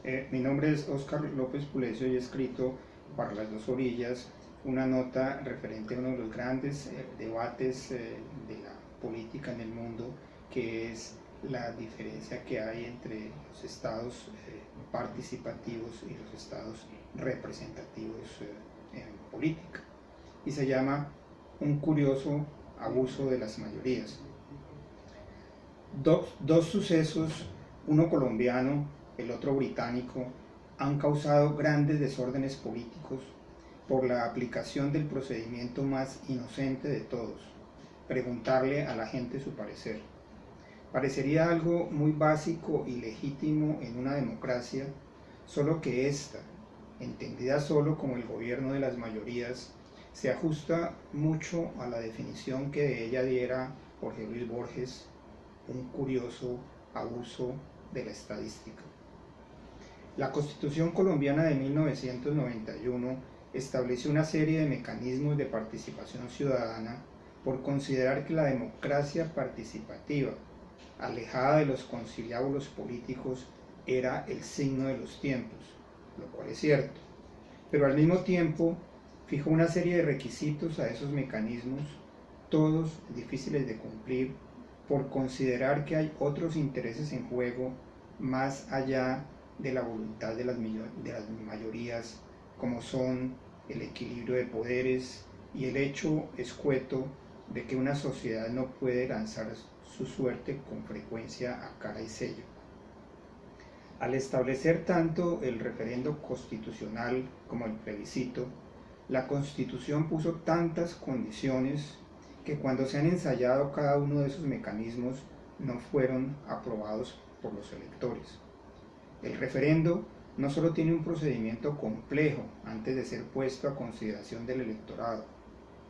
Mi nombre es Óscar López Pulecio y he escrito para Las Dos Orillas una nota referente a uno de los grandes debates de la política en el mundo, que es la diferencia que hay entre los estados participativos y los estados representativos en política. Y se llama Un curioso abuso de las mayorías. Dos sucesos, uno colombiano, el otro británico, han causado grandes desórdenes políticos por la aplicación del procedimiento más inocente de todos: preguntarle a la gente su parecer. Parecería algo muy básico y legítimo en una democracia, solo que esta, entendida solo como el gobierno de las mayorías, se ajusta mucho a la definición que de ella diera Jorge Luis Borges: un curioso abuso de la estadística. La Constitución colombiana de 1991 estableció una serie de mecanismos de participación ciudadana por considerar que la democracia participativa, alejada de los conciliábulos políticos, era el signo de los tiempos, lo cual es cierto, pero al mismo tiempo fijó una serie de requisitos a esos mecanismos, todos difíciles de cumplir, por considerar que hay otros intereses en juego más allá de la voluntad de las mayorías, como son el equilibrio de poderes y el hecho escueto de que una sociedad no puede lanzar su suerte con frecuencia a cara y sello. Al establecer tanto el referendo constitucional como el plebiscito, la Constitución puso tantas condiciones que cuando se han ensayado cada uno de esos mecanismos no fueron aprobados por los electores. El referendo no solo tiene un procedimiento complejo antes de ser puesto a consideración del electorado,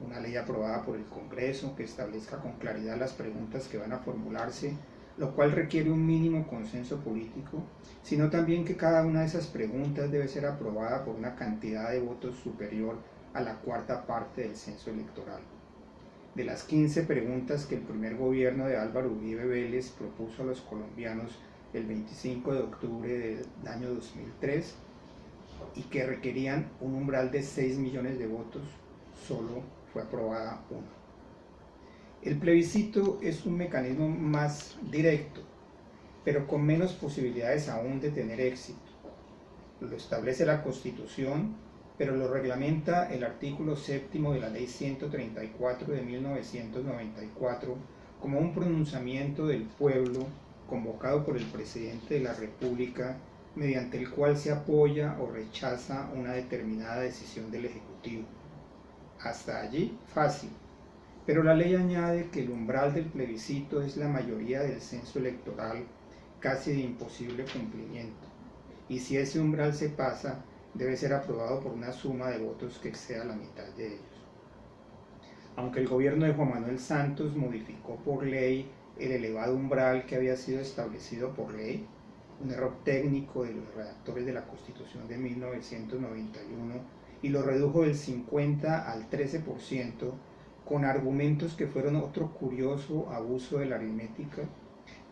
una ley aprobada por el Congreso que establezca con claridad las preguntas que van a formularse, lo cual requiere un mínimo consenso político, sino también que cada una de esas preguntas debe ser aprobada por una cantidad de votos superior a la cuarta parte del censo electoral. De las 15 preguntas que el primer gobierno de Álvaro Uribe Vélez propuso a los colombianos el 25 de octubre del año 2003 y que requerían un umbral de 6 millones de votos, solo fue aprobada una. El plebiscito es un mecanismo más directo, pero con menos posibilidades aún de tener éxito. Lo establece la Constitución, pero lo reglamenta el artículo 7º de la Ley 134 de 1994 como un pronunciamiento del pueblo convocado por el presidente de la República, mediante el cual se apoya o rechaza una determinada decisión del Ejecutivo. Hasta allí, fácil. Pero la ley añade que el umbral del plebiscito es la mayoría del censo electoral, casi de imposible cumplimiento, y si ese umbral se pasa, debe ser aprobado por una suma de votos que exceda la mitad de ellos. Aunque el gobierno de Juan Manuel Santos modificó por ley el elevado umbral que había sido establecido por ley, un error técnico de los redactores de la Constitución de 1991, y lo redujo del 50 al 13%, con argumentos que fueron otro curioso abuso de la aritmética,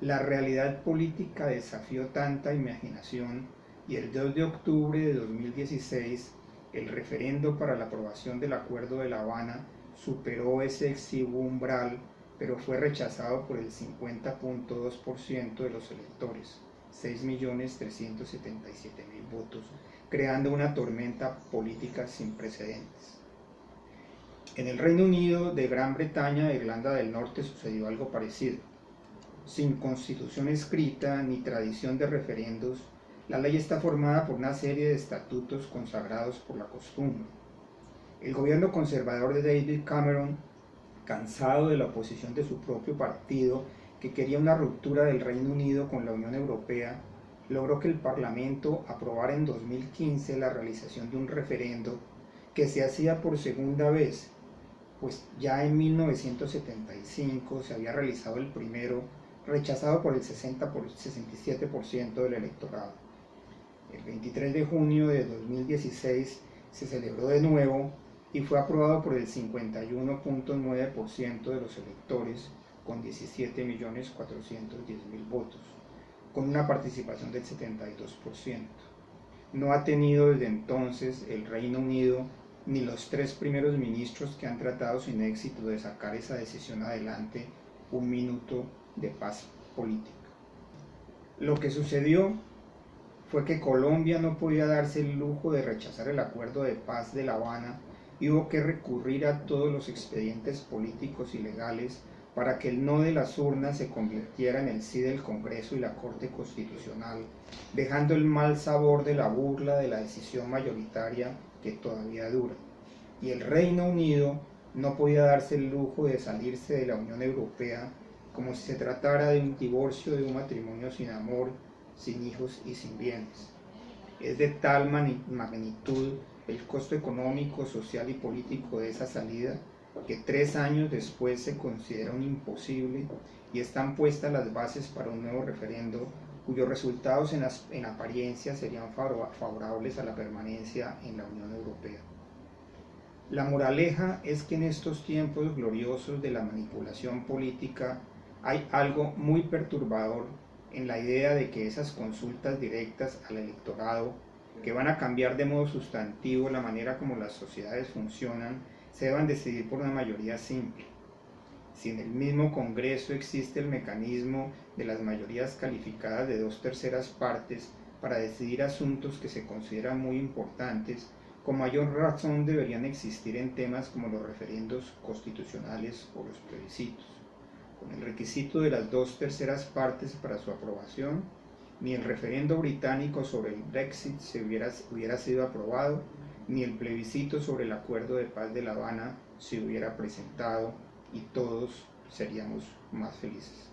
la realidad política desafió tanta imaginación y el 2 de octubre de 2016 el referendo para la aprobación del Acuerdo de La Habana superó ese exiguo umbral, pero fue rechazado por el 50.2% de los electores, 6.377.000 votos, creando una tormenta política sin precedentes. En el Reino Unido, de Gran Bretaña e Irlanda del Norte sucedió algo parecido. Sin constitución escrita ni tradición de referendos, la ley está formada por una serie de estatutos consagrados por la costumbre. El gobierno conservador de David Cameron, cansado de la oposición de su propio partido, que quería una ruptura del Reino Unido con la Unión Europea, logró que el Parlamento aprobara en 2015 la realización de un referendo que se hacía por segunda vez, pues ya en 1975 se había realizado el primero, rechazado por el 67% del electorado. El 23 de junio de 2016 se celebró de nuevo y fue aprobado por el 51.9% de los electores, con 17.410.000 votos, con una participación del 72%. no ha tenido desde entonces el Reino Unido ni los 3 primeros ministros que han tratado sin éxito de sacar esa decisión adelante un minuto de paz política. Lo que sucedió fue que Colombia no podía darse el lujo de rechazar el acuerdo de paz de La Habana y hubo que recurrir a todos los expedientes políticos y legales para que el no de las urnas se convirtiera en el sí del Congreso y la Corte Constitucional, dejando el mal sabor de la burla de la decisión mayoritaria que todavía dura. Y el Reino Unido no podía darse el lujo de salirse de la Unión Europea como si se tratara de un divorcio de un matrimonio sin amor, sin hijos y sin bienes. Es de tal magnitud el costo económico, social y político de esa salida que 3 años después se considera un imposible y están puestas las bases para un nuevo referendo cuyos resultados en apariencia serían favorables a la permanencia en la Unión Europea. La moraleja es que en estos tiempos gloriosos de la manipulación política hay algo muy perturbador en la idea de que esas consultas directas al electorado, que van a cambiar de modo sustantivo la manera como las sociedades funcionan, se deban decidir por una mayoría simple. Si en el mismo Congreso existe el mecanismo de las mayorías calificadas de 2/3 partes para decidir asuntos que se consideran muy importantes, con mayor razón deberían existir en temas como los referendos constitucionales o los plebiscitos. Con el requisito de las 2/3 partes para su aprobación, ni el referendo británico sobre el Brexit hubiera sido aprobado, ni el plebiscito sobre el acuerdo de paz de La Habana se hubiera presentado y todos seríamos más felices.